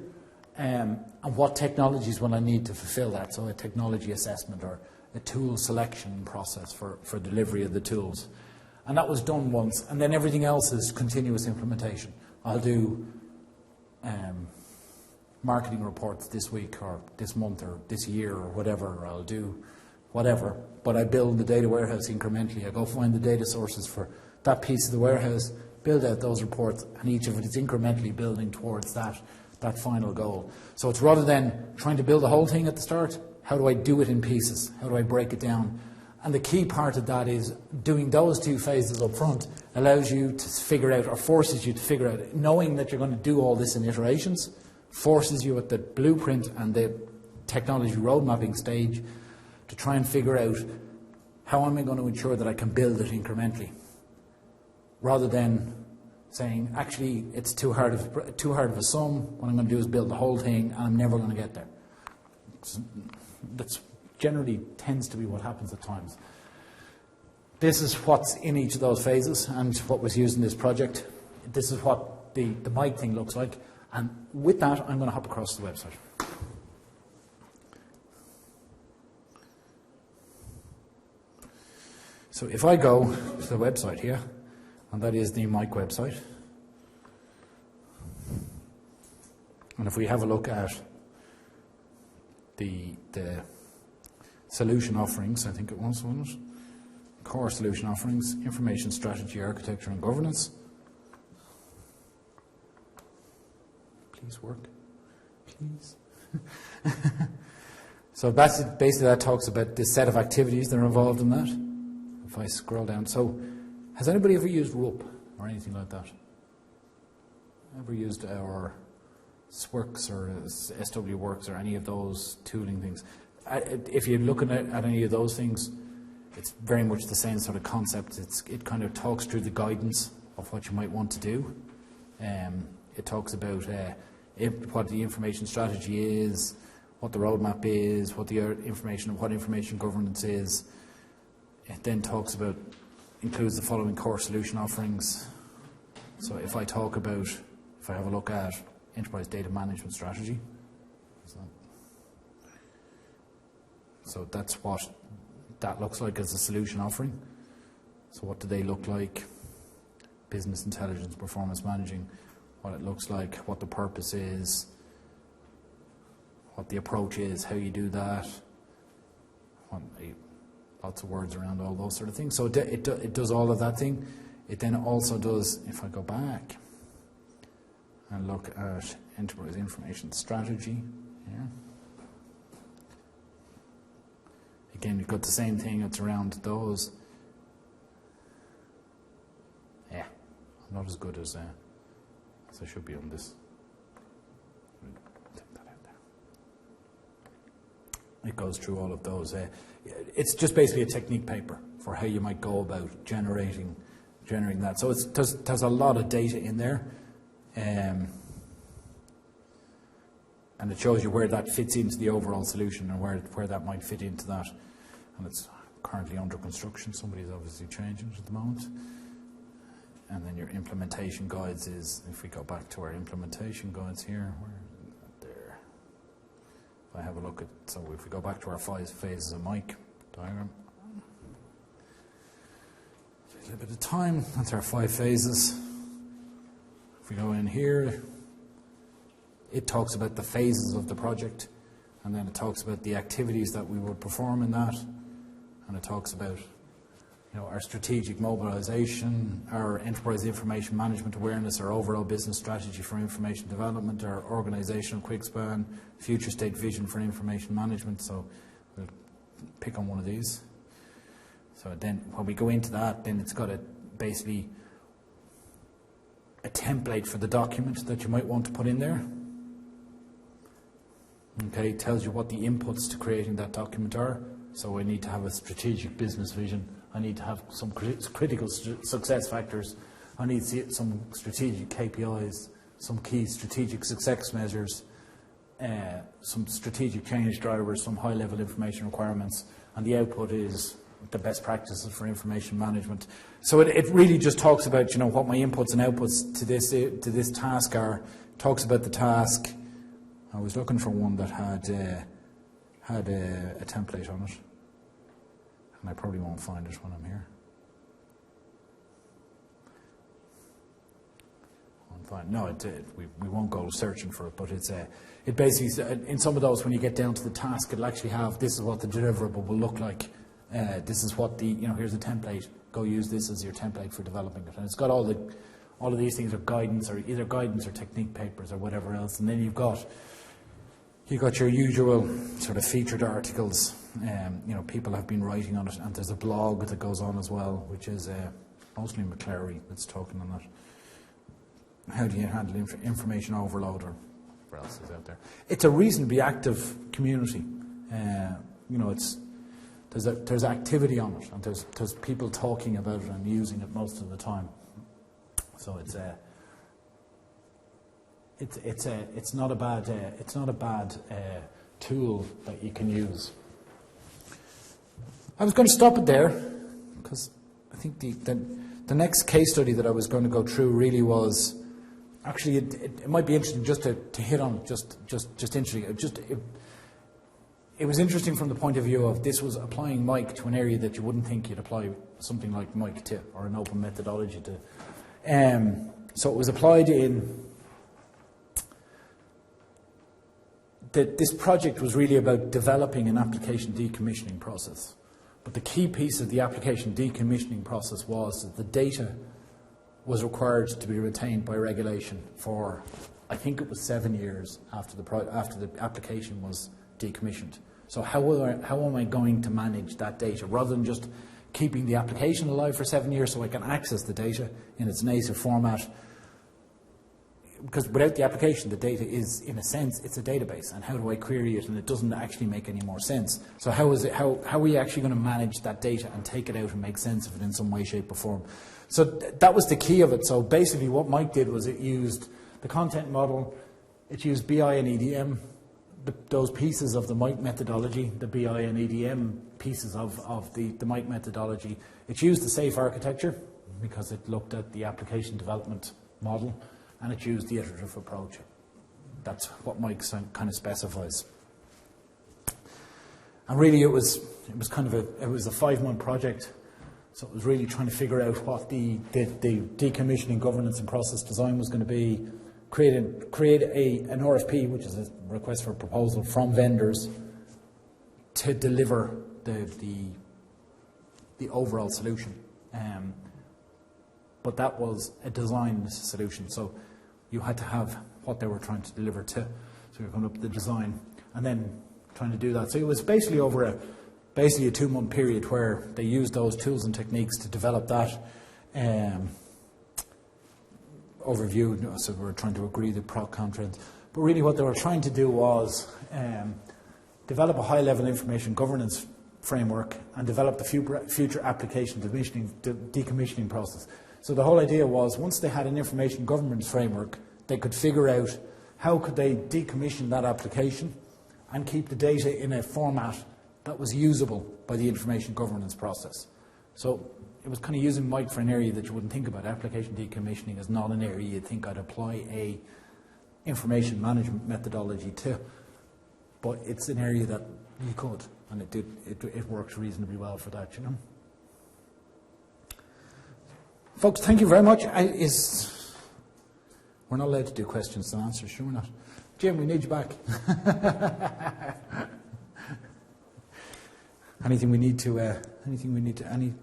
And what technologies will I need to fulfill that? So a technology assessment or a tool selection process for delivery of the tools. And that was done once, and then everything else is continuous implementation. I'll do marketing reports this week or this month or this year or whatever, or I'll do whatever, but I build the data warehouse incrementally. I go find the data sources for that piece of the warehouse, build out those reports, and each of it is incrementally building towards that final goal. So it's rather than trying to build the whole thing at the start, how do I do it in pieces? How do I break it down? And the key part of that is doing those 2 phases up front allows you to figure out, or forces you to figure out, knowing that you're going to do all this in iterations, forces you at the blueprint and the technology road mapping stage to try and figure out how am I going to ensure that I can build it incrementally, rather than saying, actually, it's too hard of a sum. What I'm going to do is build the whole thing, and I'm never going to get there. That's generally tends to be what happens at times. This is what's in each of those phases and what was used in this project. This is what the Mike thing looks like. And with that, I'm going to hop across the website. So if I go to the website here, and that is the Mike website, and if we have a look at the solution offerings, I think it was, wasn't it? Core solution offerings, information strategy, architecture and governance. Please work. Please. So basically that talks about the set of activities that are involved in that. If I scroll down. So has anybody ever used RUP or anything like that? Ever used our SWORKS or SW Works or any of those tooling things? If you're looking at any of those things, it's very much the same sort of concept. It kind of talks through the guidance of what you might want to do. It talks about what the information strategy is, what the roadmap is, what information governance is. It then includes the following core solution offerings. So if I have a look at enterprise data management strategy, so that's what that looks like as a solution offering. So what do they look like? Business intelligence, performance managing, what it looks like, what the purpose is, what the approach is, how you do that. Lots of words around all those sort of things. So it does all of that thing. It then also does, if I go back and look at enterprise information strategy here. Again, you've got the same thing. It's around those. Yeah, I'm not as good as I should be on this. Take that out there. It goes through all of those. It's just basically a technique paper for how you might go about generating that. So there's a lot of data in there, and it shows you where that fits into the overall solution and where that might fit into that. And it's currently under construction. Somebody's obviously changing it at the moment. And then your implementation guides is, if we go back to our implementation guides here, where is it there? If I have a look at, so if we go back to our 5 phases of mic diagram, take a little bit of time. That's our 5 phases. If we go in here, it talks about the phases of the project, and then it talks about the activities that we would perform in that, and it talks about our strategic mobilization, our enterprise information management awareness, our overall business strategy for information development, our organizational quick span, future state vision for information management. So we'll pick on one of these. So then when we go into that, then it's got basically a template for the document that you might want to put in there. Okay, it tells you what the inputs to creating that document are. So I need to have a strategic business vision. I need to have some critical success factors. I need to see some strategic KPIs, some key strategic success measures, some strategic change drivers, some high-level information requirements, and the output is the best practices for information management. So it really just talks about what my inputs and outputs to this task are. It talks about the task. I was looking for one that had a template on it, and I probably won't find it when I'm here. No, we won't go searching for it, but it basically, in some of those, when you get down to the task, it'll actually have, this is what the deliverable will look like. This is what here's a template. Go use this as your template for developing it. And it's got all of these things are guidance, or either guidance or technique papers or whatever else. And then you've got your usual sort of featured articles. People have been writing on it, and there's a blog that goes on as well, which is mostly McClary that's talking on it. How do you handle information overload, or whatever else is out there? It's a reasonably active community. There's activity on it, and there's people talking about it and using it most of the time. So it's not a bad tool that you can use. I was going to stop it there because I think the next case study that I was going to go through really was actually it might be interesting just to hit on just interesting. It was interesting from the point of view of this was applying Mike to an area that you wouldn't think you'd apply something like Mike to, or an open methodology to. So it was applied in. This project was really about developing an application decommissioning process. But the key piece of the application decommissioning process was that the data was required to be retained by regulation for I think it was 7 years after the application was decommissioned. So how am I going to manage that data rather than just keeping the application alive for 7 years so I can access the data in its native format? Because without the application, the data is, in a sense, it's a database. And how do I query it? And it doesn't actually make any more sense. So how are we actually going to manage that data and take it out and make sense of it in some way, shape, or form? So that was the key of it. So basically what Mike did was it used the content model, it used BI and EDM, those pieces of the Mike methodology, the BI and EDM pieces of the Mike methodology. It used the SAFE architecture because it looked at the application development model, and it used the iterative approach. That's what Mike kind of specifies. And really it was kind of a 5-month project. So it was really trying to figure out what the decommissioning governance and process design was going to be, create an RFP, which is a request for a proposal from vendors, to deliver the overall solution. But that was a design solution, so you had to have what they were trying to deliver to. So you're coming up with the design and then trying to do that. So it was basically over a 2-month period where they used those tools and techniques to develop that overview. So we were trying to agree the pro-contras. But really what they were trying to do was develop a high-level information governance framework and develop the future application decommissioning process. So the whole idea was once they had an information governance framework, they could figure out how could they decommission that application and keep the data in a format that was usable by the information governance process. So it was kind of using Mike for an area that you wouldn't think about. Application decommissioning is not an area you'd think I'd apply a information management methodology to, but it's an area that you could, and it works reasonably well for that, you know. Folks, thank you very much. We're not allowed to do questions and answers, sure we're not. Jim, we need you back. Anything we need to, any